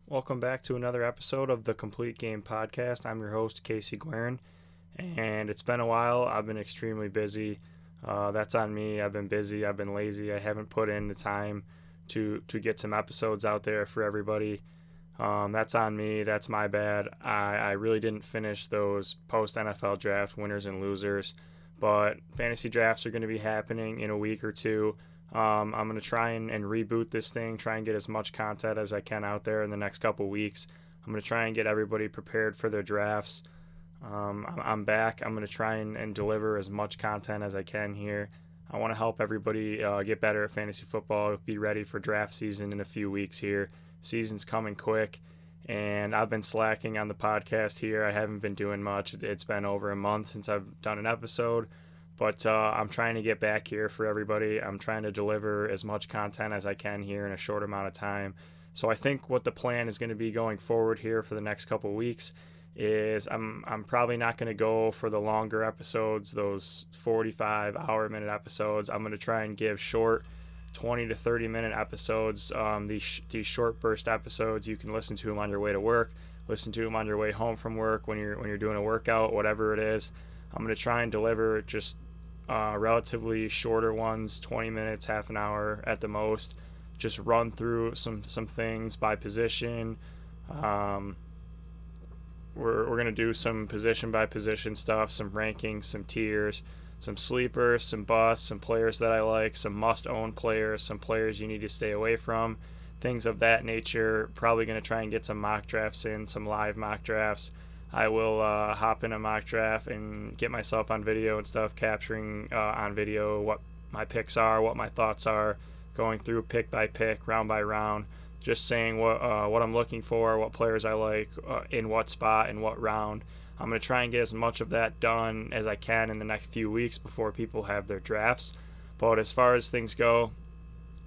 Welcome back to another episode of the Complete Game Podcast. I'm your host, Casey Guerin, and it's been a while. I've been extremely busy. That's on me. I've been busy. I've been lazy. I haven't put in the time to get some episodes out there for everybody. That's on me. That's my bad. I really didn't finish those post-NFL draft winners and losers, but fantasy drafts are going to be happening in a week or two. I'm going to try and reboot this thing, try and get as much content as I can out there in the next couple weeks. I'm going to try and get everybody prepared for their drafts. I'm back. I'm going to try and deliver as much content as I can here. I want to help everybody get better at fantasy football, be ready for draft season in a few weeks here. Season's coming quick, and I've been slacking on the podcast here. I haven't been doing much. It's been over a month since I've done an episode. But I'm trying to get back here for everybody. I'm trying to deliver as much content as I can here in a short amount of time. So I think what the plan is going to be going forward here for the next couple of weeks is I'm probably not going to go for the longer episodes, those 45-minute episodes. I'm going to try and give short 20 to 30-minute episodes. These short burst episodes, you can listen to them on your way to work, listen to them on your way home from work, when you're doing a workout, whatever it is. I'm going to try and deliver just relatively shorter ones, 20 minutes, half an hour at the most. Just run through some things by position. We're going to do some position by position stuff, some rankings, some tiers, some sleepers, some busts, some players that I like, some must-own players, some players you need to stay away from, things of that nature. Probably going to try and get some mock drafts in, some live mock drafts. I will hop in a mock draft and get myself on video and stuff, capturing on video what my picks are, what my thoughts are, going through pick by pick, round by round, just saying what I'm looking for, what players I like, in what spot, in what round. I'm going to try and get as much of that done as I can in the next few weeks before people have their drafts. But as far as things go,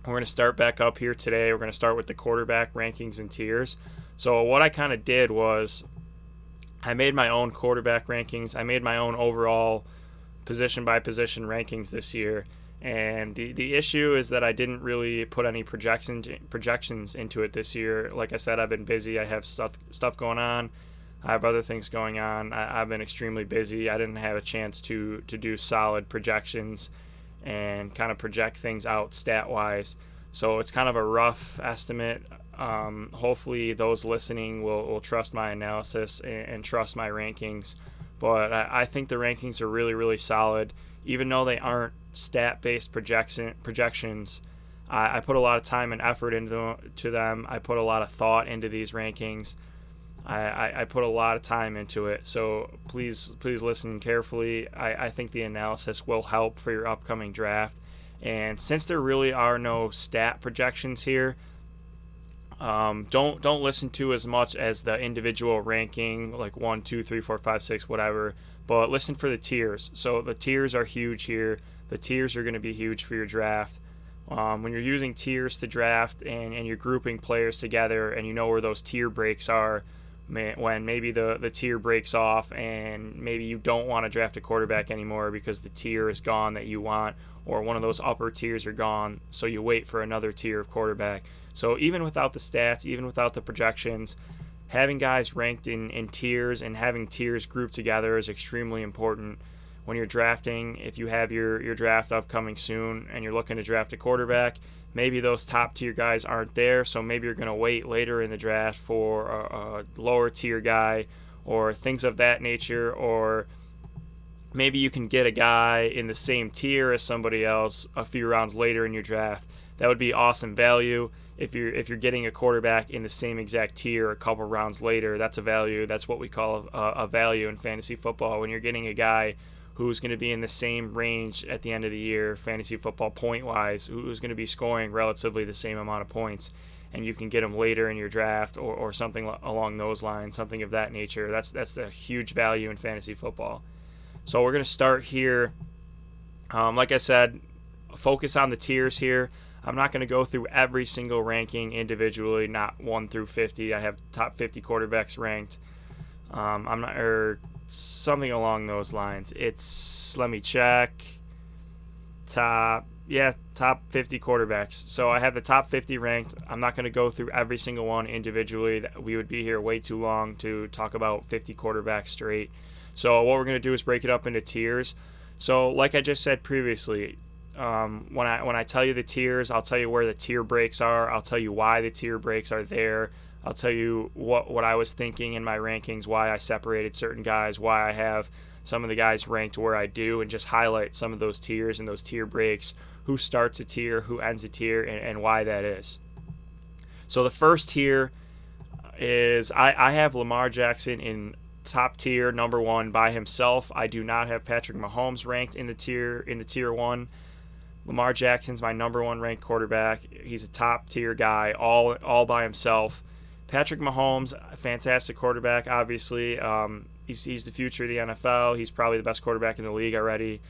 we're going to start back up here today. We're going to start with the quarterback rankings and tiers. So what I kind of did was I made my own quarterback rankings. I made my own overall position by position rankings this year. And the issue is that I didn't really put any projections into it this year. Like I said, I've been busy. I have stuff going on. I have other things going on. I've been extremely busy. I didn't have a chance to do solid projections and kind of project things out stat-wise. So it's kind of a rough estimate. Hopefully those listening will trust my analysis and trust my rankings. But I think the rankings are really, really solid. Even though they aren't stat-based projections, I put a lot of time and effort into them. I put a lot of thought into these rankings. I put a lot of time into it. So please listen carefully. I think the analysis will help for your upcoming draft. And since there really are no stat projections here, don't listen to as much as the individual ranking, like 1, 2, 3, 4, 5, 6, whatever, but listen for the tiers. So the tiers are huge here. The tiers are going to be huge for your draft. When you're using tiers to draft and you're grouping players together and you know where those tier breaks are, when maybe the tier breaks off and maybe you don't want to draft a quarterback anymore because the tier is gone that you want, or one of those upper tiers are gone, so you wait for another tier of quarterback. So even without the stats, even without the projections, having guys ranked in tiers and having tiers grouped together is extremely important when you're drafting. If you have your draft upcoming soon and you're looking to draft a quarterback, maybe those top tier guys aren't there, so maybe you're going to wait later in the draft for a lower tier guy or things of that nature, or maybe you can get a guy in the same tier as somebody else a few rounds later in your draft. That would be awesome value. If you're getting a quarterback in the same exact tier a couple rounds later, that's a value. That's what we call a value in fantasy football. When you're getting a guy who's going to be in the same range at the end of the year, fantasy football point-wise, who's going to be scoring relatively the same amount of points, and you can get him later in your draft or something along those lines, something of that nature. That's the huge value in fantasy football. So we're going to start here. Like I said, focus on the tiers here. I'm not going to go through every single ranking individually, not 1 through 50. I have top 50 quarterbacks ranked. I'm not, or something along those lines. It's, let me check, top top 50 quarterbacks. So I have the top 50 ranked. I'm not going to go through every single one individually. We would be here way too long to talk about 50 quarterbacks straight. So what we're going to do is break it up into tiers. So like I just said previously, when I tell you the tiers, I'll tell you where the tier breaks are. I'll tell you why the tier breaks are there. I'll tell you what I was thinking in my rankings, why I separated certain guys, why I have some of the guys ranked where I do, and just highlight some of those tiers and those tier breaks, who starts a tier, who ends a tier, and why that is. So the first tier is I have Lamar Jackson in top tier number 1 by himself. I do not have Patrick Mahomes ranked in the tier 1. Lamar Jackson's my number 1 ranked quarterback. He's a top tier guy all by himself. Patrick Mahomes, a fantastic quarterback, obviously. He's the future of the NFL. He's probably the best quarterback in the league already.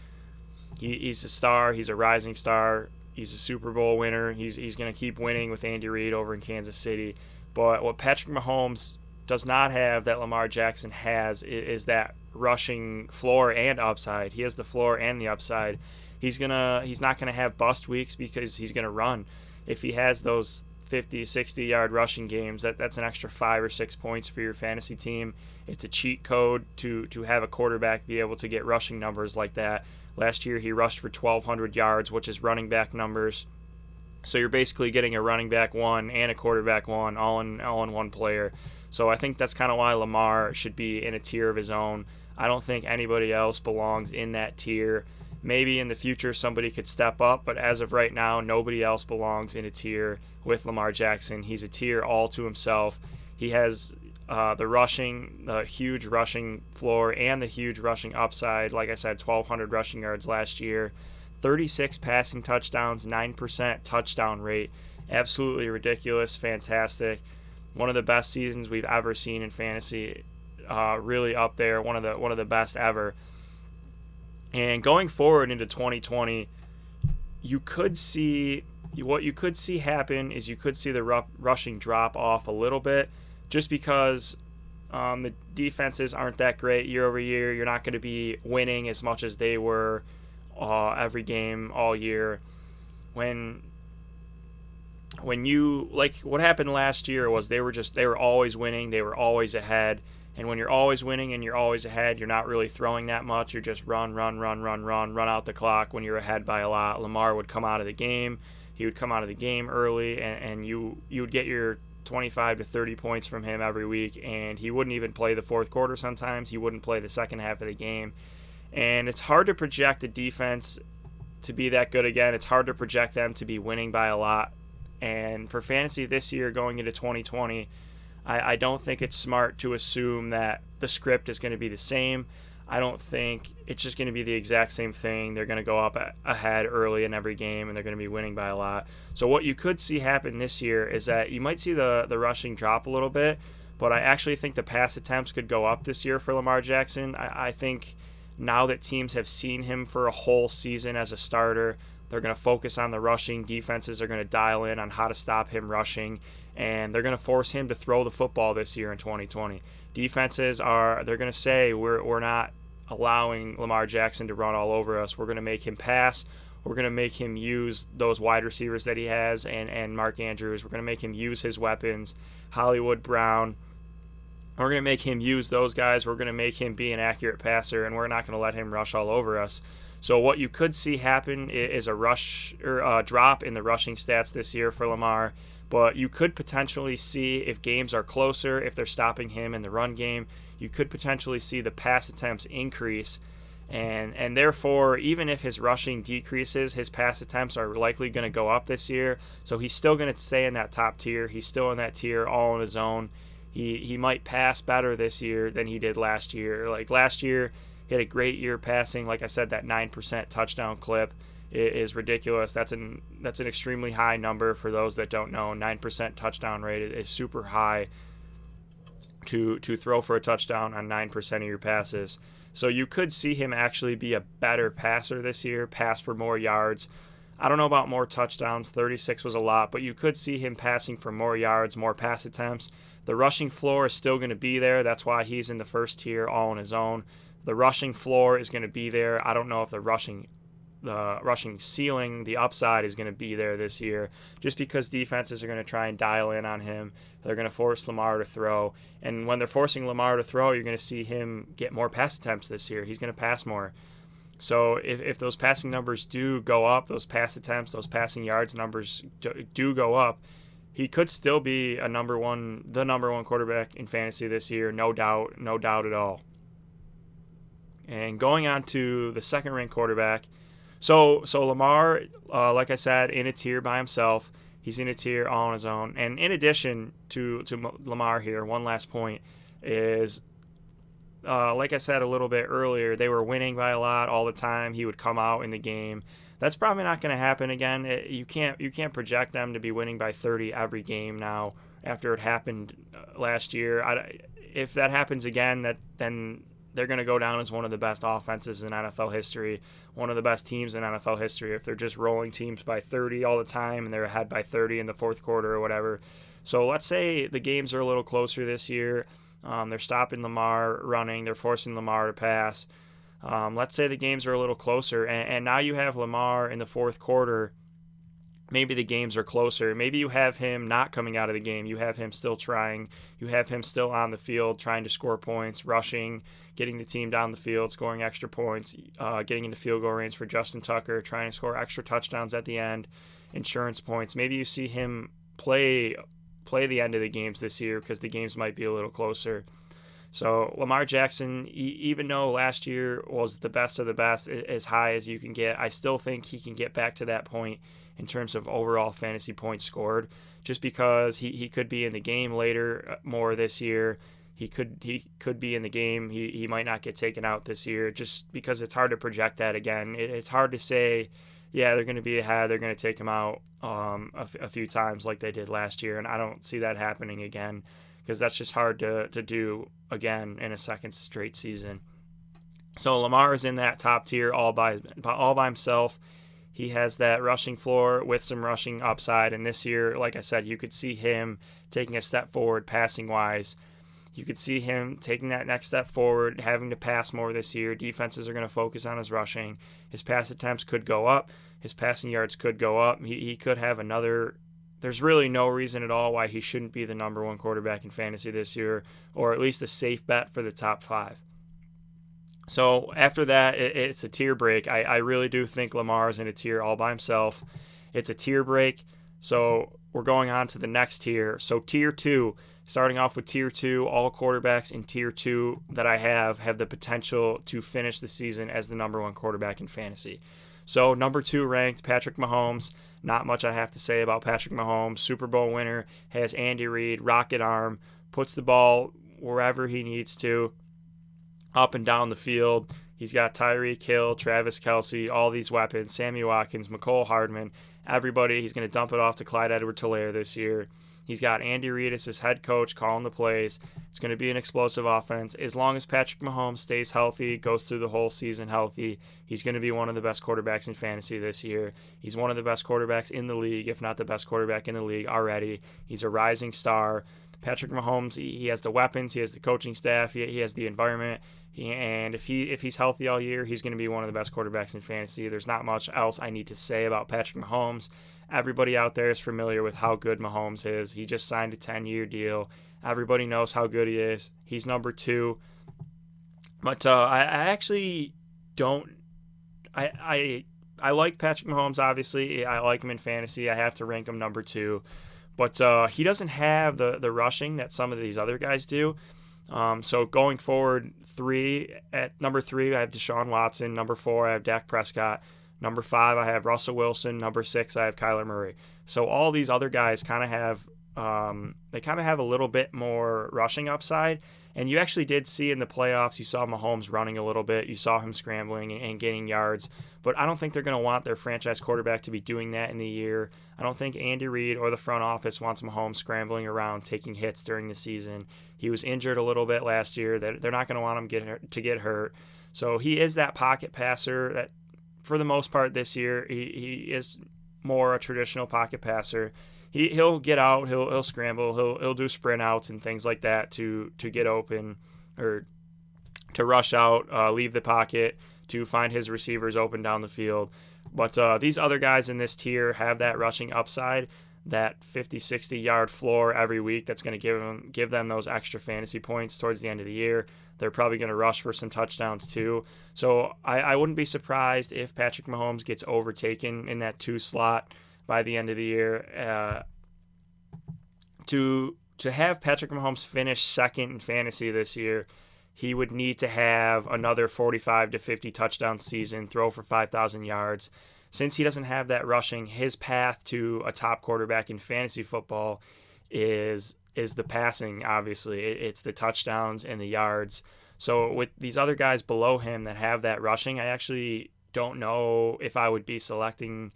He's a star. He's a rising star. He's a Super Bowl winner. He's going to keep winning with Andy Reid over in Kansas City. But what Patrick Mahomes does not have that Lamar Jackson has is that rushing floor and upside. He has the floor and the upside. He's not gonna have bust weeks because he's gonna run. If he has those 50, 60-yard rushing games, that's an extra 5 or 6 points for your fantasy team. It's a cheat code to have a quarterback be able to get rushing numbers like that. Last year he rushed for 1,200 yards, which is running back numbers. So you're basically getting a running back 1 and a quarterback 1 all in one player. So I think that's kind of why Lamar should be in a tier of his own. I don't think anybody else belongs in that tier. Maybe in the future somebody could step up, but as of right now, nobody else belongs in a tier with Lamar Jackson. He's a tier all to himself. He has the huge rushing floor and the huge rushing upside. Like I said, 1,200 rushing yards last year, 36 passing touchdowns, 9% touchdown rate. Absolutely ridiculous, fantastic. One of the best seasons we've ever seen in fantasy. Really up there, one of the best ever. And going forward into 2020, what you could see happen is you could see the rushing drop off a little bit, just because the defenses aren't that great year over year. You're not going to be winning as much as they were every game all year. When you, like what happened last year was they were always winning, they were always ahead. And when you're always winning and you're always ahead, you're not really throwing that much. You're just run out the clock when you're ahead by a lot. Lamar would come out of the game. He would come out of the game early, and you would get your 25 to 30 points from him every week, and he wouldn't even play the fourth quarter sometimes. He wouldn't play the second half of the game. And it's hard to project a defense to be that good again. It's hard to project them to be winning by a lot. And for fantasy this year going into 2020, I don't think it's smart to assume that the script is going to be the same. I don't think it's just going to be the exact same thing. They're going to go up ahead early in every game, and they're going to be winning by a lot. So what you could see happen this year is that you might see the rushing drop a little bit, but I actually think the pass attempts could go up this year for Lamar Jackson. I think now that teams have seen him for a whole season as a starter, they're going to focus on the rushing. Defenses are going to dial in on how to stop him rushing, and they're going to force him to throw the football this year in 2020. Defenses they're going to say, we're not allowing Lamar Jackson to run all over us. We're going to make him pass. We're going to make him use those wide receivers that he has and Mark Andrews. We're going to make him use his weapons, Hollywood Brown. We're going to make him use those guys. We're going to make him be an accurate passer, and we're not going to let him rush all over us. So what you could see happen is a drop in the rushing stats this year for Lamar. But you could potentially see, if games are closer, if they're stopping him in the run game, you could potentially see the pass attempts increase. And therefore, even if his rushing decreases, his pass attempts are likely going to go up this year. So he's still going to stay in that top tier. He's still in that tier all on his own. He might pass better this year than he did last year. Like last year, he had a great year passing. Like I said, that 9% touchdown clip is ridiculous. That's an extremely high number for those that don't know. 9% touchdown rate is super high to throw for a touchdown on 9% of your passes. So you could see him actually be a better passer this year, pass for more yards. I don't know about more touchdowns. 36 was a lot, but you could see him passing for more yards, more pass attempts. The rushing floor is still going to be there. That's why he's in the first tier all on his own. The rushing floor is going to be there. I don't know if the rushing rushing ceiling, the upside is going to be there this year, just because defenses are going to try and dial in on him. They're going to force Lamar to throw, and when they're forcing Lamar to throw, you're going to see him get more pass attempts this year. He's going to pass more. So if those passing numbers do go up, those pass attempts, those passing yards numbers do go up, he could still be the number one quarterback in fantasy this year, no doubt at all. And going on to the second-ranked quarterback, so Lamar, like I said, in a tier by himself. He's in a tier all on his own. And in addition to Lamar here, one last point is, like I said a little bit earlier, they were winning by a lot all the time. He would come out in the game. That's probably not going to happen again. You can't project them to be winning by 30 every game now after it happened last year. If that happens again, then they're going to go down as one of the best offenses in NFL history, one of the best teams in NFL history if they're just rolling teams by 30 all the time and they're ahead by 30 in the fourth quarter or whatever. So let's say the games are a little closer this year. They're stopping Lamar running. They're forcing Lamar to pass. Let's say the games are a little closer, and now you have Lamar in the fourth quarter. Maybe the games are closer. Maybe you have him not coming out of the game. You have him still trying. You have him still on the field trying to score points, rushing, getting the team down the field, scoring extra points, getting into field goal range for Justin Tucker, trying to score extra touchdowns at the end, insurance points. Maybe you see him play the end of the games this year because the games might be a little closer. So Lamar Jackson, even though last year was the best of the best, as high as you can get, I still think he can get back to that point in terms of overall fantasy points scored, just because he could be in the game later more this year. He could be in the game. He might not get taken out this year, just because it's hard to project that again. It's hard to say, yeah, they're going to be ahead, they're going to take him out a few times like they did last year, and I don't see that happening again, because that's just hard to do again in a second straight season. So Lamar is in that top tier all by himself. He has that rushing floor with some rushing upside, and this year, like I said, you could see him taking a step forward passing-wise. You could see him taking that next step forward, having to pass more this year. Defenses are going to focus on his rushing. His pass attempts could go up. His passing yards could go up. He could have another... There's really no reason at all why he shouldn't be the number one quarterback in fantasy this year, or at least a safe bet for the top 5. So after that, it's a tier break. I really do think Lamar is in a tier all by himself. It's a tier break. So we're going on to the next tier. So tier 2, starting off with tier 2, all quarterbacks in tier 2 that I have the potential to finish the season as the number one quarterback in fantasy. So number 2 ranked, Patrick Mahomes. Not much I have to say about Patrick Mahomes. Super Bowl winner, has Andy Reid, rocket arm, puts the ball wherever he needs to, up and down the field. He's got Tyreek Hill, Travis Kelce, all these weapons, Sammy Watkins, Mecole Hardman, everybody. He's going to dump it off to Clyde Edwards-Helaire this year. He's got Andy Reid as his head coach calling the plays. It's going to be an explosive offense. As long as Patrick Mahomes stays healthy, goes through the whole season healthy, he's going to be one of the best quarterbacks in fantasy this year. He's one of the best quarterbacks in the league, if not the best quarterback in the league already. He's a rising star. Patrick Mahomes, he has the weapons, he has the coaching staff, he has the environment, and if he's healthy all year, he's going to be one of the best quarterbacks in fantasy. There's not much else I need to say about Patrick Mahomes. Everybody out there is familiar with how good Mahomes is. He just signed a 10-year deal. Everybody knows how good he is. He's number 2. But I actually don't... I like Patrick Mahomes, obviously. I like him in fantasy. I have to rank him number 2. But he doesn't have the rushing that some of these other guys do. So going forward, at number 3, I have Deshaun Watson. Number 4, I have Dak Prescott. Number 5, I have Russell Wilson. Number 6, I have Kyler Murray. So all these other guys kind of have a little bit more rushing upside. And you actually did see in the playoffs, you saw Mahomes running a little bit. You saw him scrambling and gaining yards. But I don't think they're going to want their franchise quarterback to be doing that in the year. I don't think Andy Reid or the front office wants Mahomes scrambling around, taking hits during the season. He was injured a little bit last year. They're not going to want him to get hurt. So he is that pocket passer that, for the most part this year, he is more a traditional pocket passer. He'll get out, he'll scramble, he'll do sprint outs and things like that to get open or to rush out, leave the pocket, to find his receivers open down the field. But these other guys in this tier have that rushing upside, that 50, 60-yard floor every week that's going to give them those extra fantasy points towards the end of the year. They're probably going to rush for some touchdowns too. So I wouldn't be surprised if Patrick Mahomes gets overtaken in that 2 slot by the end of the year. To have Patrick Mahomes finish second in fantasy this year, he would need to have another 45 to 50 touchdown season, throw for 5,000 yards. Since he doesn't have that rushing, his path to a top quarterback in fantasy football is the passing, obviously. It's the touchdowns and the yards. So with these other guys below him that have that rushing, I actually don't know if I would be selecting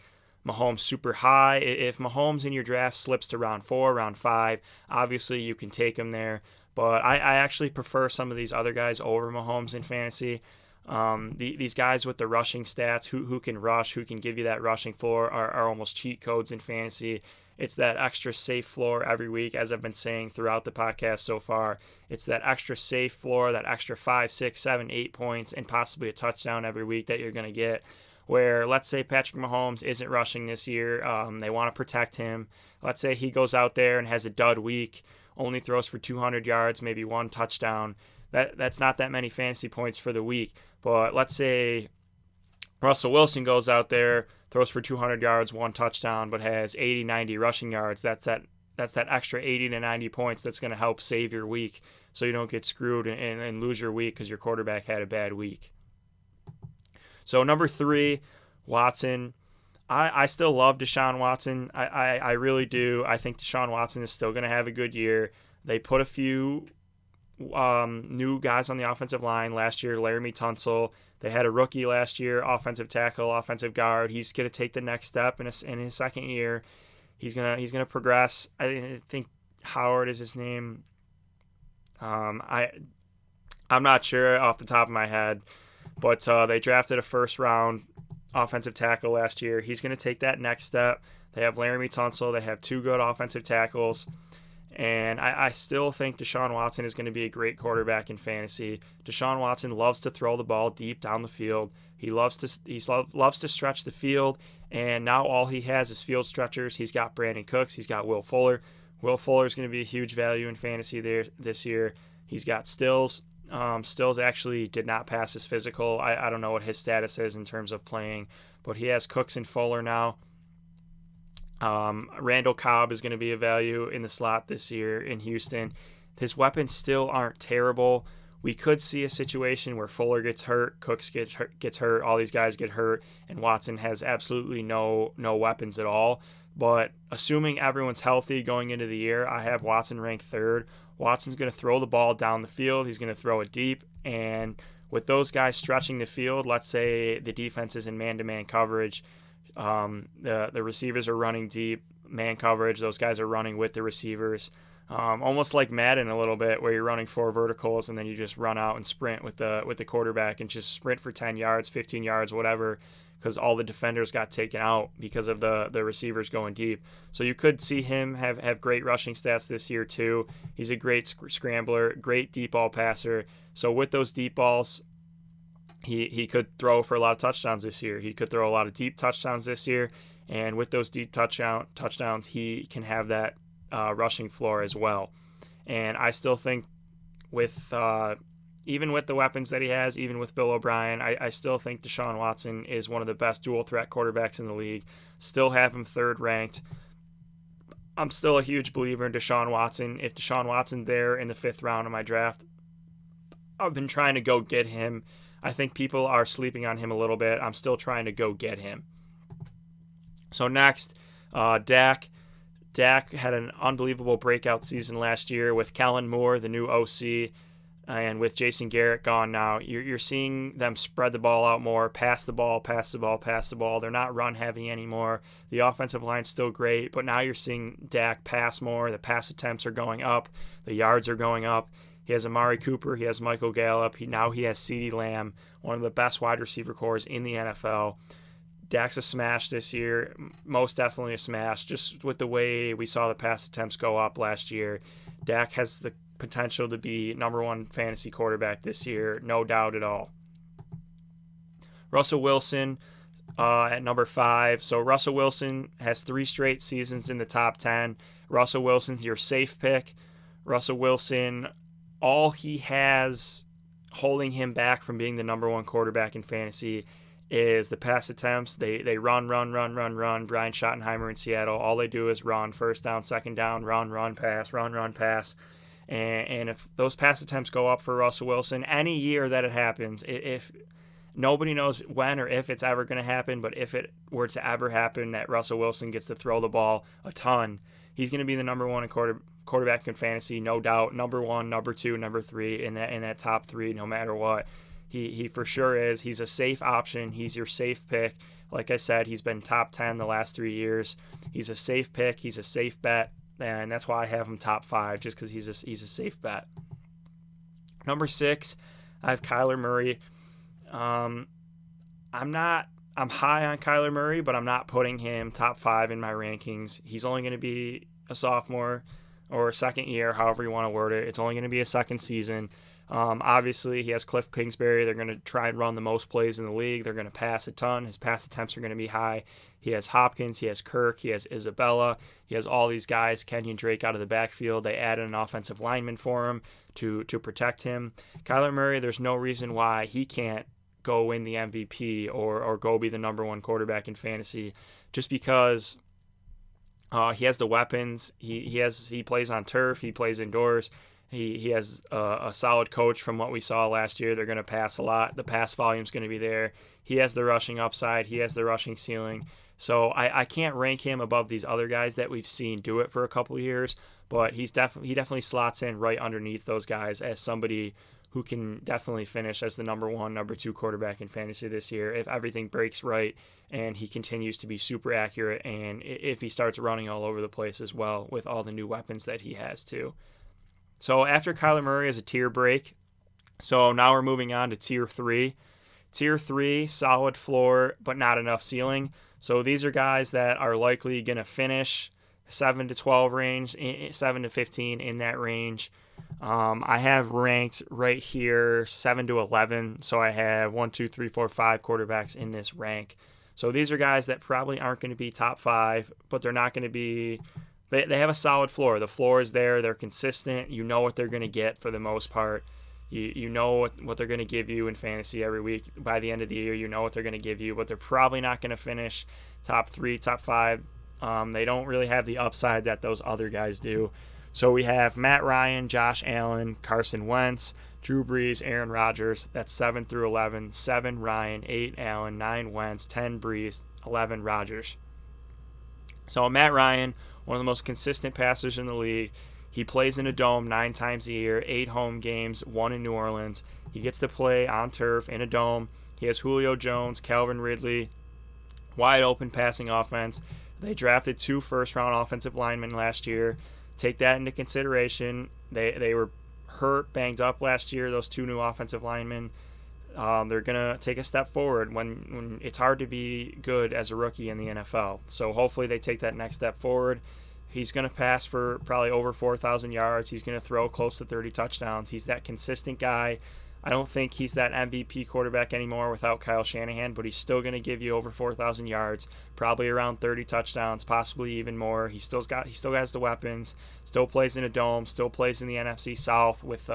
Mahomes super high. If Mahomes in your draft slips to round 4, round 5, obviously you can take him there. But I actually prefer some of these other guys over Mahomes in fantasy. These guys with the rushing stats, who can rush, who can give you that rushing floor, are almost cheat codes in fantasy. It's that extra safe floor every week, as I've been saying throughout the podcast so far. It's that extra safe floor, that extra 5, 6, 7, 8 points, and possibly a touchdown every week that you're going to get. Where, let's say Patrick Mahomes isn't rushing this year, they want to protect him. Let's say he goes out there and has a dud week, only throws for 200 yards, maybe 1 touchdown. That's not that many fantasy points for the week. But let's say Russell Wilson goes out there, throws for 200 yards, 1 touchdown, but has 80, 90 rushing yards. That's that extra 80 to 90 points that's going to help save your week so you don't get screwed and lose your week because your quarterback had a bad week. So number 3, Watson. I still love Deshaun Watson. I really do. I think Deshaun Watson is still going to have a good year. They put a few new guys on the offensive line last year. Laramie Tunsil. They had a rookie last year, offensive tackle, offensive guard. He's going to take the next step in his second year. He's gonna progress. I think Howard is his name. I'm not sure off the top of my head, but they drafted a first round offensive tackle last year. He's going to take that next step. They have Laramie Tunsil. They have 2 good offensive tackles. And I still think Deshaun Watson is going to be a great quarterback in fantasy. Deshaun Watson loves to throw the ball deep down the field. He loves to stretch the field. And now all he has is field stretchers. He's got Brandon Cooks. He's got Will Fuller. Will Fuller is going to be a huge value in fantasy there this year. He's got Stills. Stills actually did not pass his physical. I don't know what his status is in terms of playing, but he has Cooks and Fuller now. Randall Cobb is going to be a value in the slot this year in Houston. His weapons still aren't terrible. We could see a situation where Fuller gets hurt, Cooks gets hurt, all these guys get hurt, and Watson has absolutely no weapons at all. But assuming everyone's healthy going into the year, I have Watson ranked 3rd. Watson's going to throw the ball down the field. He's going to throw it deep. And with those guys stretching the field, let's say the defense is in man-to-man coverage, the receivers are running deep, man coverage, those guys are running with the receivers. Almost like Madden a little bit, where you're running 4 verticals and then you just run out and sprint with the quarterback and just sprint for 10 yards, 15 yards, whatever, because all the defenders got taken out because of the receivers going deep. So you could see him have great rushing stats this year too. He's a great scrambler, great deep ball passer. So with those deep balls, he could throw for a lot of touchdowns this year. He could throw a lot of deep touchdowns this year. And with those deep touchdowns, he can have that rushing floor as well. And I still think with even with the weapons that he has, even with Bill O'Brien, I still think Deshaun Watson is one of the best dual threat quarterbacks in the league. Still have him 3rd ranked. I'm still a huge believer in Deshaun Watson. If Deshaun Watson's there in the 5th round of my draft, I've been trying to go get him. I think people are sleeping on him a little bit. I'm still trying to go get him. So next, Dak. Dak had an unbelievable breakout season last year with Kellen Moore, the new OC, and with Jason Garrett gone now. You're seeing them spread the ball out more, pass the ball. They're not run heavy anymore. The offensive line's still great, but now you're seeing Dak pass more. The pass attempts are going up. The yards are going up. He has Amari Cooper. He has Michael Gallup. He has CeeDee Lamb, one of the best wide receiver cores in the NFL. Dak's a smash this year, most definitely a smash. Just with the way we saw the pass attempts go up last year, Dak has the potential to be number 1 fantasy quarterback this year, no doubt at all. Russell Wilson, at number 5. So Russell Wilson has 3 straight seasons in the top 10. Russell Wilson's your safe pick. Russell Wilson, all he has holding him back from being the number 1 quarterback in fantasy is the pass attempts. They run. Brian Schottenheimer in Seattle, all they do is run. First down, second down, run, pass. And if those pass attempts go up for Russell Wilson, any year that it happens, if nobody knows when or if it's ever going to happen, but if it were to ever happen that Russell Wilson gets to throw the ball a ton, he's going to be the number 1 quarterback in fantasy, no doubt. Number 1, number 2, number 3 in that top 3, no matter what. He for sure is. He's a safe option. He's your safe pick. Like I said, he's been top 10 the last 3 years. He's a safe pick. He's a safe bet, and that's why I have him top 5, just because he's a safe bet. Number 6, I have Kyler Murray. I'm high on Kyler Murray, but I'm not putting him top 5 in my rankings. He's only going to be a sophomore or second year, however you want to word it. It's only going to be a second season. Obviously, he has Cliff Kingsbury. They're going to try and run the most plays in the league. They're going to pass a ton. His pass attempts are going to be high. He has Hopkins. He has Kirk. He has Isabella. He has all these guys, Kenyon Drake out of the backfield. They added an offensive lineman for him to protect him. Kyler Murray, there's no reason why he can't go win the MVP or go be the number 1 quarterback in fantasy, just because he has the weapons. He plays on turf. He plays indoors. He has a solid coach from what we saw last year. They're going to pass a lot. The pass volume is going to be there. He has the rushing upside. He has the rushing ceiling. So I can't rank him above these other guys that we've seen do it for a couple of years, but he definitely slots in right underneath those guys as somebody who can definitely finish as the number 1, number 2 quarterback in fantasy this year if everything breaks right and he continues to be super accurate, and if he starts running all over the place as well with all the new weapons that he has too. So after Kyler Murray is a tier break. So now we're moving on to tier 3. Tier 3, solid floor, but not enough ceiling. So these are guys that are likely going to finish 7 to 12 range, 7 to 15 in that range. I have ranked right here 7 to 11. So I have 1, 2, 3, 4, 5 quarterbacks in this rank. So these are guys that probably aren't going to be top 5, but they're not going to be... They have a solid floor. The floor is there. They're consistent. You know what they're going to get for the most part. You know what they're going to give you in fantasy every week. By the end of the year, you know what they're going to give you, but they're probably not going to finish top 3, top 5. They don't really have the upside that those other guys do. So we have Matt Ryan, Josh Allen, Carson Wentz, Drew Brees, Aaron Rodgers. That's 7 through 11. 7 Ryan, 8 Allen, 9 Wentz, 10 Brees, 11 Rodgers. So Matt Ryan, one of the most consistent passers in the league. He plays in a dome 9 times a year, 8 home games, 1 in New Orleans. He gets to play on turf in a dome. He has Julio Jones, Calvin Ridley, wide open passing offense. They drafted 2 first-round offensive linemen last year. Take that into consideration. They were hurt, banged up last year, those 2 new offensive linemen. They're going to take a step forward when it's hard to be good as a rookie in the NFL. So hopefully they take that next step forward. He's going to pass for probably over 4,000 yards. He's going to throw close to 30 touchdowns. He's that consistent guy. I don't think he's that MVP quarterback anymore without Kyle Shanahan, but he's still going to give you over 4,000 yards, probably around 30 touchdowns, possibly even more. He still has the weapons, still plays in a dome, still plays in the NFC South with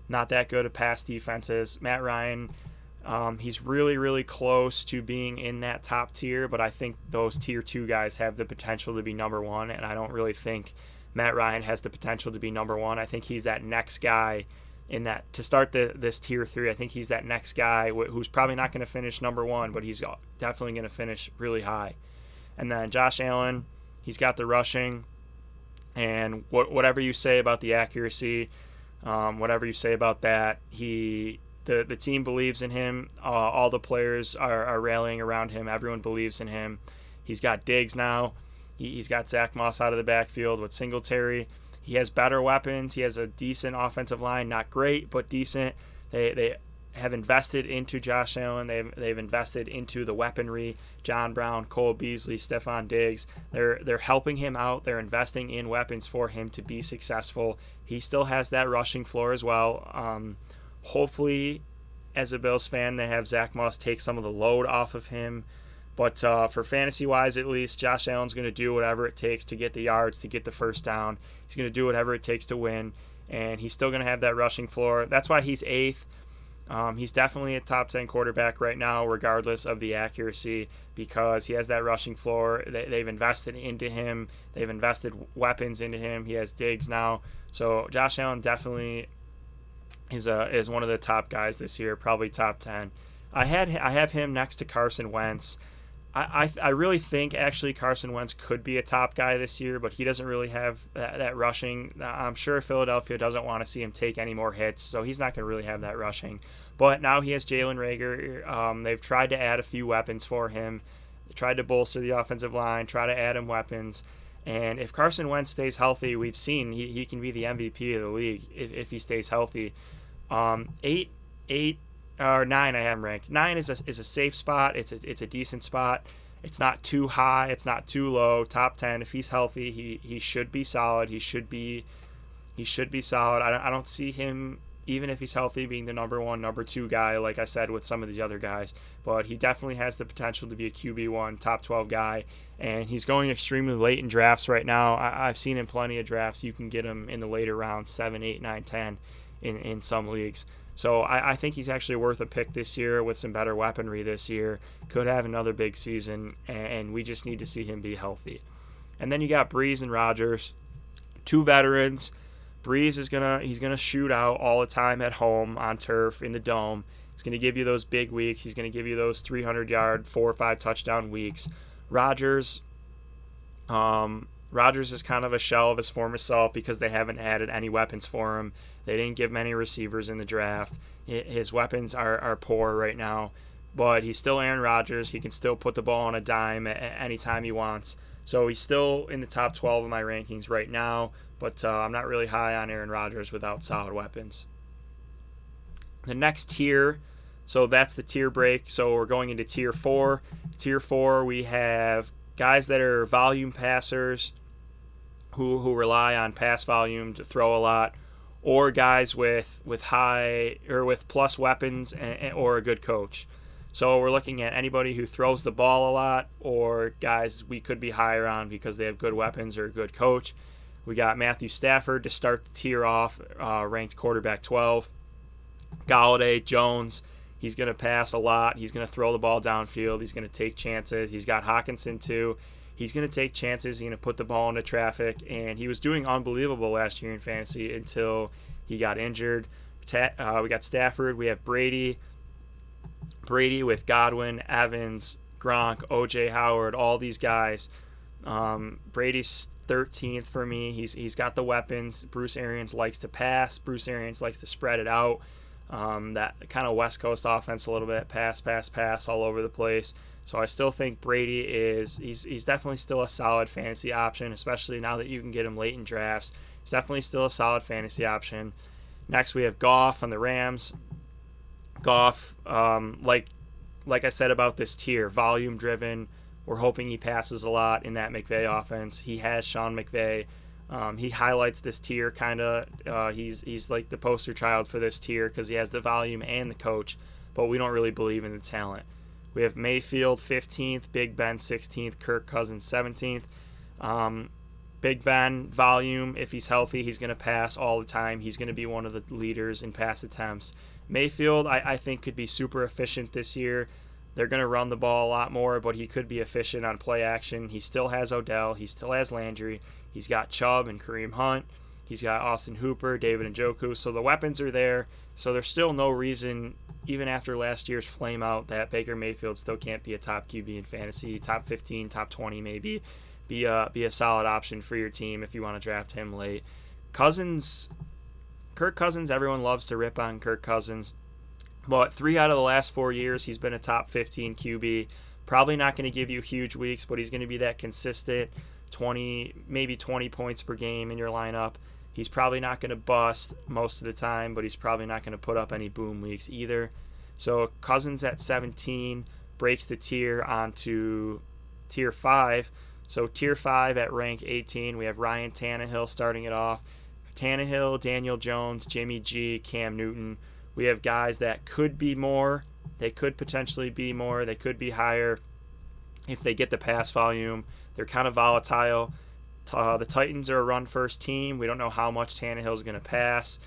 not that good of pass defenses. Matt Ryan, he's really, really close to being in that top tier, but I think those tier 2 guys have the potential to be number 1, and I don't really think Matt Ryan has the potential to be number 1. I think he's that next guy in that to start this tier 3. I think he's that next guy who's probably not going to finish number 1, but he's definitely going to finish really high. And then Josh Allen, he's got the rushing, and whatever you say about the accuracy, whatever you say about that, the team believes in him. All the players are rallying around him. Everyone believes in him. He's got Diggs now. He's got Zach Moss out of the backfield with Singletary. He has better weapons. He has a decent offensive line, not great, but decent. They have invested into Josh Allen. They've invested into the weaponry. John Brown, Cole Beasley, Stephon Diggs. They're helping him out. They're investing in weapons for him to be successful. He still has that rushing floor as well. Hopefully, as a Bills fan, they have Zach Moss take some of the load off of him. But for fantasy-wise, at least, Josh Allen's going to do whatever it takes to get the yards, to get the first down. He's going to do whatever it takes to win, and he's still going to have that rushing floor. That's why he's 8th. He's definitely a top 10 quarterback right now, regardless of the accuracy, because he has that rushing floor. They've invested into him. They've invested weapons into him. He has Diggs now. So Josh Allen definitely is one of the top guys this year, probably top 10. I have him next to Carson Wentz. I really think actually Carson Wentz could be a top guy this year, but he doesn't really have that rushing. I'm sure Philadelphia doesn't want to see him take any more hits, so he's not going to really have that rushing. But now he has Jalen Reagor. They've tried to add a few weapons for him. They tried to bolster the offensive line, try to add him weapons. And if Carson Wentz stays healthy, we've seen he can be the MVP of the league if he stays healthy. 8 or 9 I have him ranked. 9 is a safe spot. It's a decent spot. It's not too high. It's not too low. Top 10. If he's healthy, he should be solid. He should be solid. I don't see him, even if he's healthy, being the number 1, number 2 guy, like I said with some of these other guys. But he definitely has the potential to be a QB1, top 12 guy. And he's going extremely late in drafts right now. I've seen in plenty of drafts. You can get him in the later rounds, 7, 8, 9, 10 in some leagues. So I think he's actually worth a pick this year with some better weaponry this year. Could have another big season, and we just need to see him be healthy. And then you got Breeze and Rodgers, 2 veterans. Breeze he's gonna shoot out all the time at home on turf in the dome. He's gonna give you those big weeks. He's gonna give you those 300-yard, 4 or 5 touchdown weeks. Rodgers is kind of a shell of his former self because they haven't added any weapons for him. They didn't give many receivers in the draft. His weapons are poor right now, but he's still Aaron Rodgers. He can still put the ball on a dime at any time he wants. So he's still in the top 12 of my rankings right now, but I'm not really high on Aaron Rodgers without solid weapons. The next tier, so that's the tier break. So we're going into tier 4. Tier 4, we have guys that are volume passers who rely on pass volume to throw a lot, or guys with high or with plus weapons or a good coach. So we're looking at anybody who throws the ball a lot, or guys we could be higher on because they have good weapons or a good coach. We got Matthew Stafford to start the tier off, ranked quarterback 12. Galladay, Jones, he's going to pass a lot. He's going to throw the ball downfield. He's going to take chances. He's got Hawkinson too. He's going to take chances. He's going to put the ball into traffic. And he was doing unbelievable last year in fantasy until he got injured. We got Stafford. We have Brady with Godwin, Evans, Gronk, O.J. Howard, all these guys. Brady's 13th for me. He's got the weapons. Bruce Arians likes to pass. Bruce Arians likes to spread it out. That kind of West Coast offense a little bit. Pass all over the place. So I still think Brady he's definitely still a solid fantasy option, especially now that you can get him late in drafts. He's definitely still a solid fantasy option. Next, we have Goff on the Rams. Goff, like I said about this tier, volume driven. We're hoping he passes a lot in that McVay offense. He has Sean McVay. He highlights this tier kind of. He's like the poster child for this tier because he has the volume and the coach, but we don't really believe in the talent. We have Mayfield 15th, Big Ben 16th, Kirk Cousins 17th. Big Ben, volume, if he's healthy, he's going to pass all the time. He's going to be one of the leaders in pass attempts. Mayfield, I think, could be super efficient this year. They're going to run the ball a lot more, but he could be efficient on play action. He still has Odell. He still has Landry. He's got Chubb and Kareem Hunt. He's got Austin Hooper, David Njoku. So the weapons are there. So there's still no reason, even after last year's flame out, that Baker Mayfield still can't be a top QB in fantasy, top 15, top 20 maybe. Be a solid option for your team if you want to draft him late. Kirk Cousins, everyone loves to rip on Kirk Cousins. But 3 out of the last 4 years, he's been a top 15 QB. Probably not going to give you huge weeks, but he's going to be that consistent 20 points per game in your lineup. He's probably not going to bust most of the time, but he's probably not going to put up any boom weeks either. So Cousins at 17 breaks the tier onto tier 5. So tier 5 at rank 18, we have Ryan Tannehill starting it off. Tannehill, Daniel Jones, Jimmy G, Cam Newton. We have guys that could be more. They could potentially be more. They could be higher. if they get the pass volume. They're kind of volatile. The Titans are a run-first team. We don't know how much Tannehill is going to pass.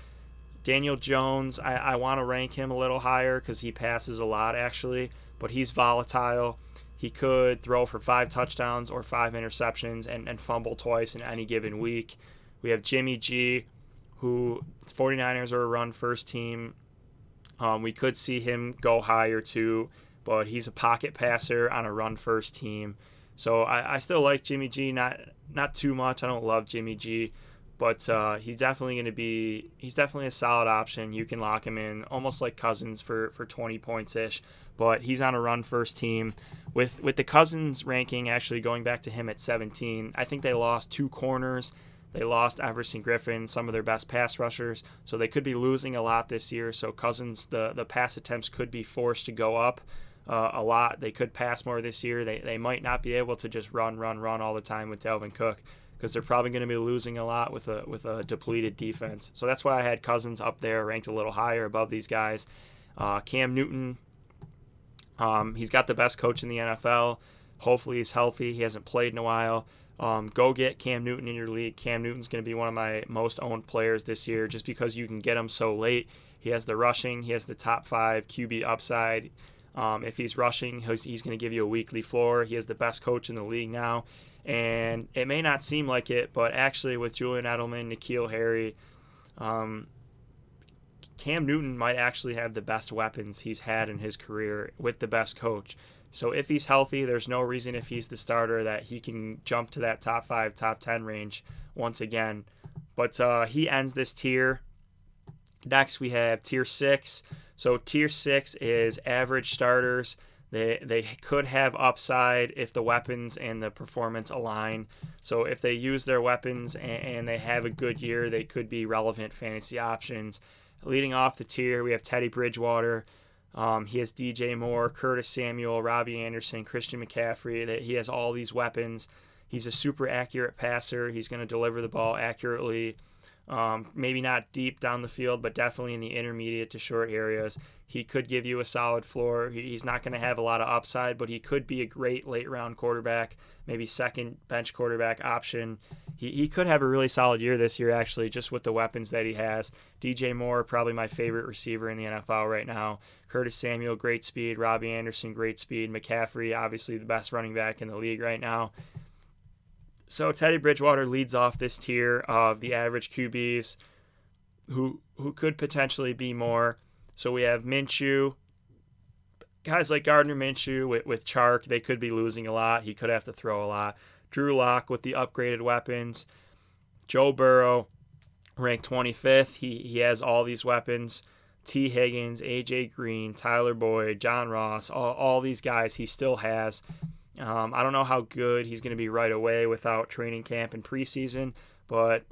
Daniel Jones, I want to rank him a little higher because he passes a lot, actually, but he's volatile. He could throw for 5 touchdowns or 5 interceptions and fumble twice in any given week. We have Jimmy G, who 49ers are a run-first team. We could see him go higher too, but he's a pocket passer on a run-first team. So I still like Jimmy G, not too much. I don't love Jimmy G, but he's definitely a solid option. You can lock him in almost like Cousins for 20 points-ish, but he's on a run-first team. With the Cousins ranking actually going back to him at 17, I think they lost 2 corners. They lost Everson Griffin, some of their best pass rushers, so they could be losing a lot this year. So Cousins, the pass attempts could be forced to go up a lot. They could pass more this year. They might not be able to just run all the time with Dalvin Cook because they're probably going to be losing a lot with a depleted defense. So that's why I had Cousins up there, ranked a little higher above these guys. Cam Newton, he's got the best coach in the NFL. Hopefully he's healthy. He hasn't played in a while. Go get Cam Newton in your league. Cam Newton's going to be one of my most owned players this year just because you can get him so late. He has the rushing. He has the top 5 QB upside. If he's rushing, he's going to give you a weekly floor. He has the best coach in the league now. And it may not seem like it, but actually with Julian Edelman, N'Keal Harry, Cam Newton might actually have the best weapons he's had in his career with the best coach. So if he's healthy, there's no reason if he's the starter that he can jump to that top 5, top 10 range once again. But he ends this tier. Next, we have tier 6. So tier 6 is average starters. They could have upside if the weapons and the performance align. So if they use their weapons and they have a good year, they could be relevant fantasy options. Leading off the tier, we have Teddy Bridgewater. He has DJ Moore, Curtis Samuel, Robbie Anderson, Christian McCaffrey. He has all these weapons. He's a super accurate passer. He's going to deliver the ball accurately. Maybe not deep down the field, but definitely in the intermediate to short areas. He could give you a solid floor. He's not going to have a lot of upside, but he could be a great late round quarterback, maybe second bench quarterback option. He could have a really solid year this year, actually, just with the weapons that he has. DJ Moore, probably my favorite receiver in the NFL right now. Curtis Samuel, great speed. Robbie Anderson, great speed. McCaffrey, obviously the best running back in the league right now. So Teddy Bridgewater leads off this tier of the average QBs who could potentially be more. So we have Minshew. Guys like Gardner Minshew with Chark, they could be losing a lot. He could have to throw a lot. Drew Lock with the upgraded weapons. Joe Burrow, ranked 25th. He has all these weapons. T. Higgins, A.J. Green, Tyler Boyd, John Ross, all these guys he still has. I don't know how good he's going to be right away without training camp and preseason, but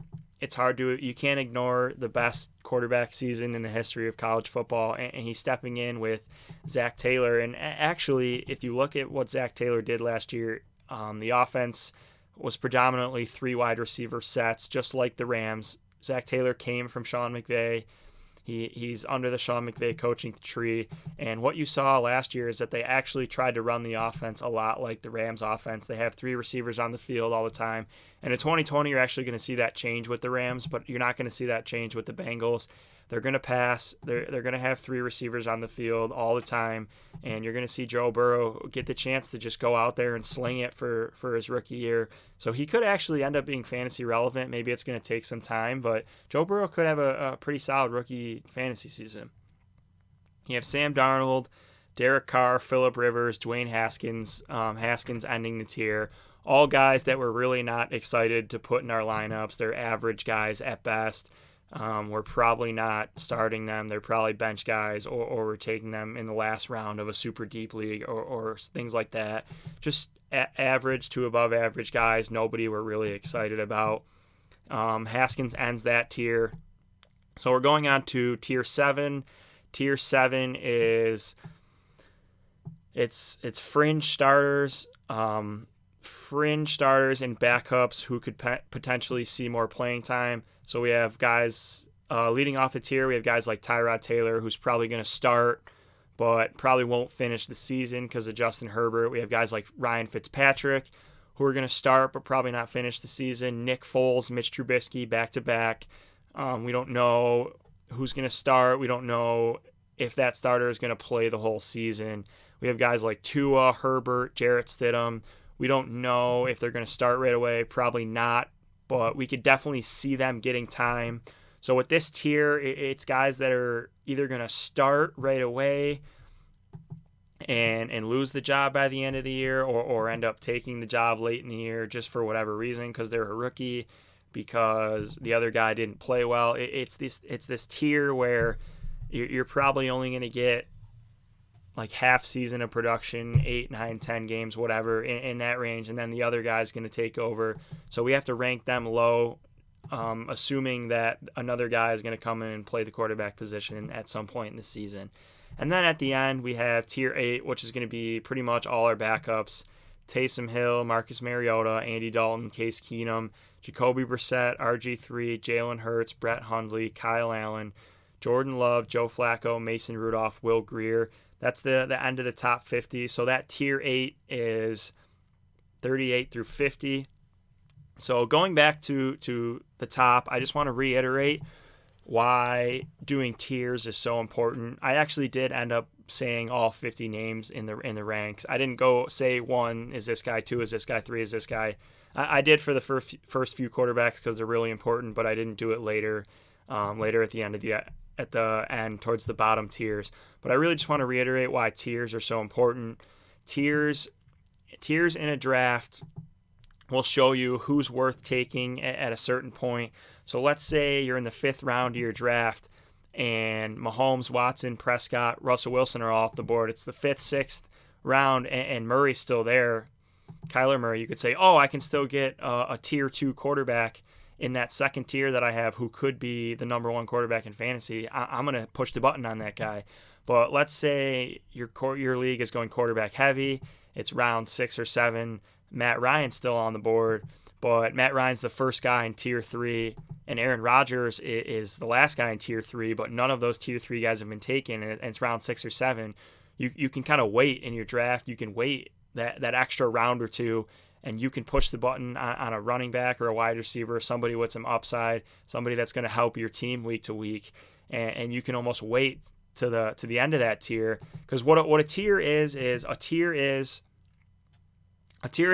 it's hard to, you can't ignore the best quarterback season in the history of college football, and he's stepping in with Zach Taylor. And actually, if you look at what Zach Taylor did last year, the offense was predominantly 3 wide receiver sets, just like the Rams. Zach Taylor came from Sean McVay. He's under the Sean McVay coaching tree, and what you saw last year is that they actually tried to run the offense a lot like the Rams offense. They have 3 receivers on the field all the time, and in 2020 you're actually going to see that change with the Rams, but you're not going to see that change with the Bengals. They're going to pass. They're going to have 3 receivers on the field all the time, and you're going to see Joe Burrow get the chance to just go out there and sling it for his rookie year. So he could actually end up being fantasy relevant. Maybe it's going to take some time, but Joe Burrow could have a pretty solid rookie fantasy season. You have Sam Darnold, Derek Carr, Phillip Rivers, Dwayne Haskins. Haskins ending the tier. All guys that we're really not excited to put in our lineups. They're average guys at best. We're probably not starting them. They're probably bench guys, or we're taking them in the last round of a super deep league or things like that. Just average to above average guys, nobody we're really excited about. Haskins ends that tier. So we're going on to tier 7. Tier 7 is it's fringe starters. Fringe starters and backups who could potentially see more playing time. So we have guys leading off the tier. We have guys like Tyrod Taylor, who's probably going to start but probably won't finish the season because of Justin Herbert. We have guys like Ryan Fitzpatrick, who are going to start but probably not finish the season. Nick Foles, Mitch Trubisky, back-to-back. We don't know who's going to start. We don't know if that starter is going to play the whole season. We have guys like Tua, Herbert, Jarrett Stidham. We don't know if they're going to start right away. Probably not, but we could definitely see them getting time. So with this tier, it's guys that are either going to start right away and lose the job by the end of the year, or end up taking the job late in the year just for whatever reason, because they're a rookie, because the other guy didn't play well. It's this tier where you're probably only going to get like half season of production, 8, 9, 10 games, whatever, in that range, and then the other guy's going to take over. So we have to rank them low, assuming that another guy is going to come in and play the quarterback position at some point in the season. And then at the end, we have Tier 8, which is going to be pretty much all our backups. Taysom Hill, Marcus Mariota, Andy Dalton, Case Keenum, Jacoby Brissett, RG3, Jalen Hurts, Brett Hundley, Kyle Allen, Jordan Love, Joe Flacco, Mason Rudolph, Will Grier. That's the end of the top 50. So that Tier 8 is 38 through 50. So going back to the top, I just want to reiterate why doing tiers is so important. I actually did end up saying all 50 names in the ranks. I didn't go say 1 is this guy, 2 is this guy, 3 is this guy. I did for the first few quarterbacks because they're really important, but I didn't do it later at the end towards the bottom tiers. But I really just want to reiterate why tiers are so important. Tiers in a draft will show you who's worth taking at a certain point. So let's say you're in the 5th round of your draft and Mahomes, Watson, Prescott, Russell Wilson are all off the board. It's the 5th, 6th round and Murray's still there. Kyler Murray, you could say, I can still get a Tier 2 quarterback in that second tier that I have who could be the number 1 quarterback in fantasy. I'm going to push the button on that guy. But let's say your league is going quarterback heavy. It's round 6 or 7. Matt Ryan's still on the board, but Matt Ryan's the first guy in Tier 3, and Aaron Rodgers is the last guy in Tier 3, but none of those Tier 3 guys have been taken, and it's round 6 or 7. You can kind of wait in your draft. You can wait that extra round or two, and you can push the button on a running back or a wide receiver, somebody with some upside, somebody that's going to help your team week to week, and you can almost wait to the end of that tier, because what a tier is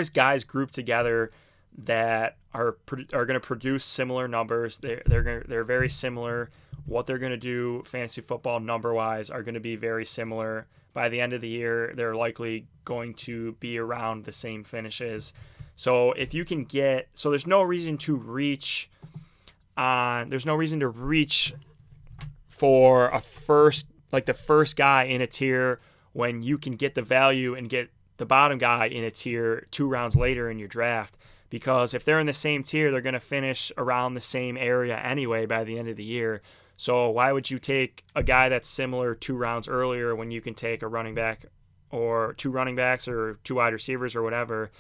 guys grouped together that are going to produce similar numbers. They're very similar. What they're going to do fantasy football number wise are going to be very similar. By the end of the year, they're likely going to be around the same finishes. So if you can there's no reason to reach for the first guy in a tier when you can get the value and get the bottom guy in a tier 2 rounds later in your draft. Because if they're in the same tier, they're going to finish around the same area anyway by the end of the year. So why would you take a guy that's similar 2 rounds earlier when you can take a running back or 2 running backs or 2 wide receivers or whatever,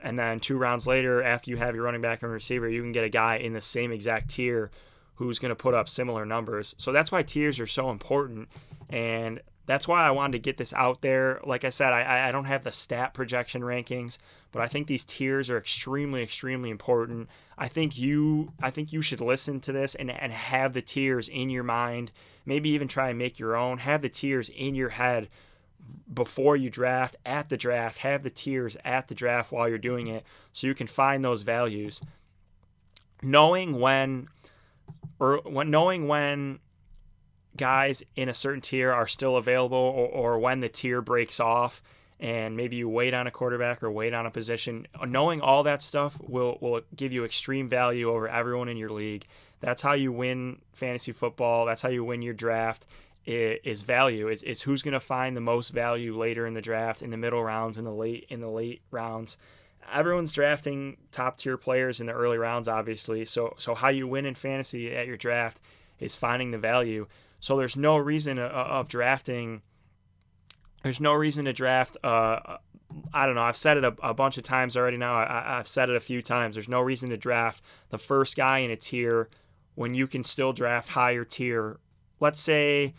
and then 2 rounds later after you have your running back and receiver, you can get a guy in the same exact tier who's going to put up similar numbers. So that's why tiers are so important, and that's why I wanted to get this out there. Like I said, I don't have the stat projection rankings, but I think these tiers are extremely, extremely important. I think you should listen to this and have the tiers in your mind. Maybe even try and make your own. Have the tiers in your head before you draft, at the draft. Have the tiers at the draft while you're doing it so you can find those values. Knowing when guys in a certain tier are still available or when the tier breaks off and maybe you wait on a quarterback or wait on a position, knowing all that stuff will give you extreme value over everyone in your league. That's how you win fantasy football. That's how you win your draft. Is value. It's who's going to find the most value later in the draft, in the middle rounds, in the late rounds. Everyone's drafting top tier players in the early rounds, obviously. So how you win in fantasy at your draft is finding the value. So there's no reason of drafting. There's no reason to draft. I don't know. I've said it a bunch of times already now. I've said it a few times. There's no reason to draft the first guy in a tier when you can still draft higher tier. Let's say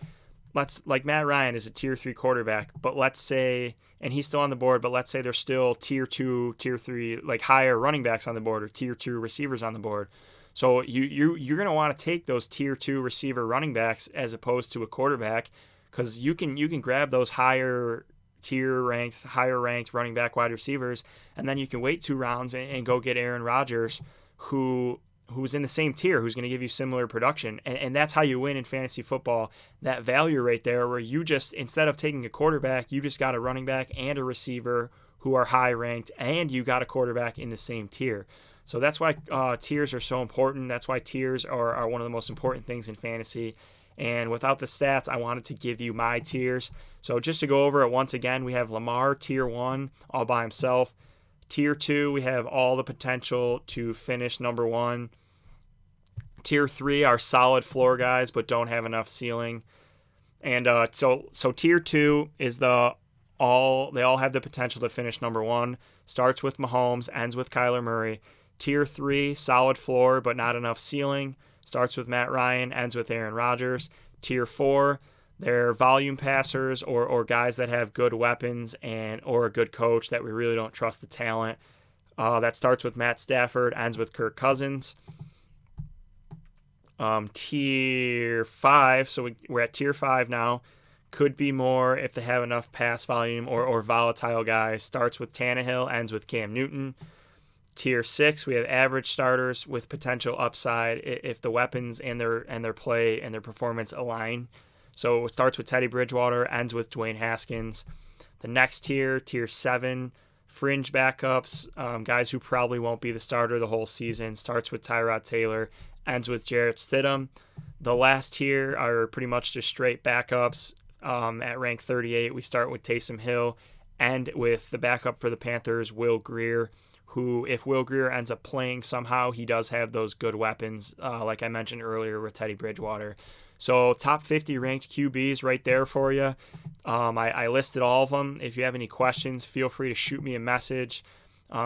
like Matt Ryan is a tier 3 quarterback, but let's say, and he's still on the board, but let's say there's still tier 2, tier 3, like higher running backs on the board or tier 2 receivers on the board. So you're going to want to take those tier 2 receiver running backs as opposed to a quarterback, because you can grab those higher ranked running back wide receivers, and then you can wait 2 rounds and go get Aaron Rodgers, who's in the same tier, who's going to give you similar production. And that's how you win in fantasy football. That value right there, where you just, instead of taking a quarterback, you just got a running back and a receiver who are high ranked, and you got a quarterback in the same tier. So that's why tiers are so important. That's why tiers are one of the most important things in fantasy. And without the stats, I wanted to give you my tiers. So just to go over it once again, we have Lamar, tier 1, all by himself. Tier 2, we have all the potential to finish number 1. Tier 3 are solid floor guys, but don't have enough ceiling. And so tier 2 is they all have the potential to finish number 1. Starts with Mahomes, ends with Kyler Murray. Tier 3, solid floor, but not enough ceiling. Starts with Matt Ryan, ends with Aaron Rodgers. Tier 4, they're volume passers or guys that have good weapons or a good coach that we really don't trust the talent. That starts with Matt Stafford, ends with Kirk Cousins. Tier 5, so we're at tier 5 now. Could be more if they have enough pass volume or volatile guys. Starts with Tannehill, ends with Cam Newton. Tier 6, we have average starters with potential upside if the weapons and their play and their performance align. So it starts with Teddy Bridgewater, ends with Dwayne Haskins. The next tier, tier 7, fringe backups, guys who probably won't be the starter the whole season. Starts with Tyrod Taylor, ends with Jarrett Stidham. The last tier are pretty much just straight backups. At rank 38, we start with Taysom Hill, end with the backup for the Panthers, Will Grier, who, if Will Grier ends up playing somehow, he does have those good weapons, like I mentioned earlier with Teddy Bridgewater. So top 50 ranked QBs right there for you. I listed all of them. If you have any questions, feel free to shoot me a message.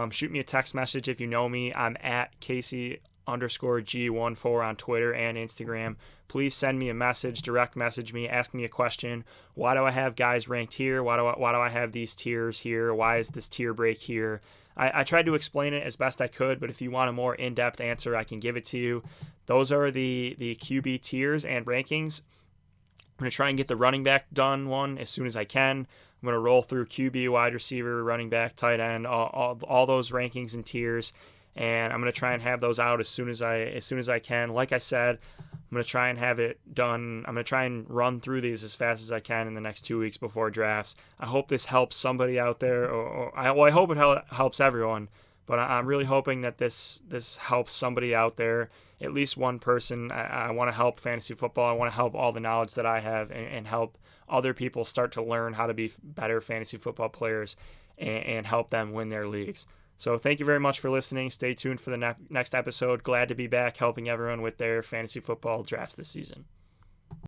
Shoot me a text message if you know me. I'm at Casey_G14 on Twitter and Instagram. Please send me a message, direct message me, ask me a question. Why do I have guys ranked here? Why do I have these tiers here? Why is this tier break here? I tried to explain it as best I could, but if you want a more in-depth answer, I can give it to you. Those are the QB tiers and rankings. I'm going to try and get the running back done one as soon as I can. I'm going to roll through QB, wide receiver, running back, tight end, all those rankings and tiers, and I'm going to try and have those out as soon as I can. Like I said, I'm going to try and have it done. I'm going to try and run through these as fast as I can in the next 2 weeks before drafts. I hope this helps somebody out there, I hope it helps everyone, but I'm really hoping that this helps somebody out there, at least one person. I want to help fantasy football. I want to help all the knowledge that I have and help other people start to learn how to be better fantasy football players and help them win their leagues. So thank you very much for listening. Stay tuned for the next episode. Glad to be back helping everyone with their fantasy football drafts this season.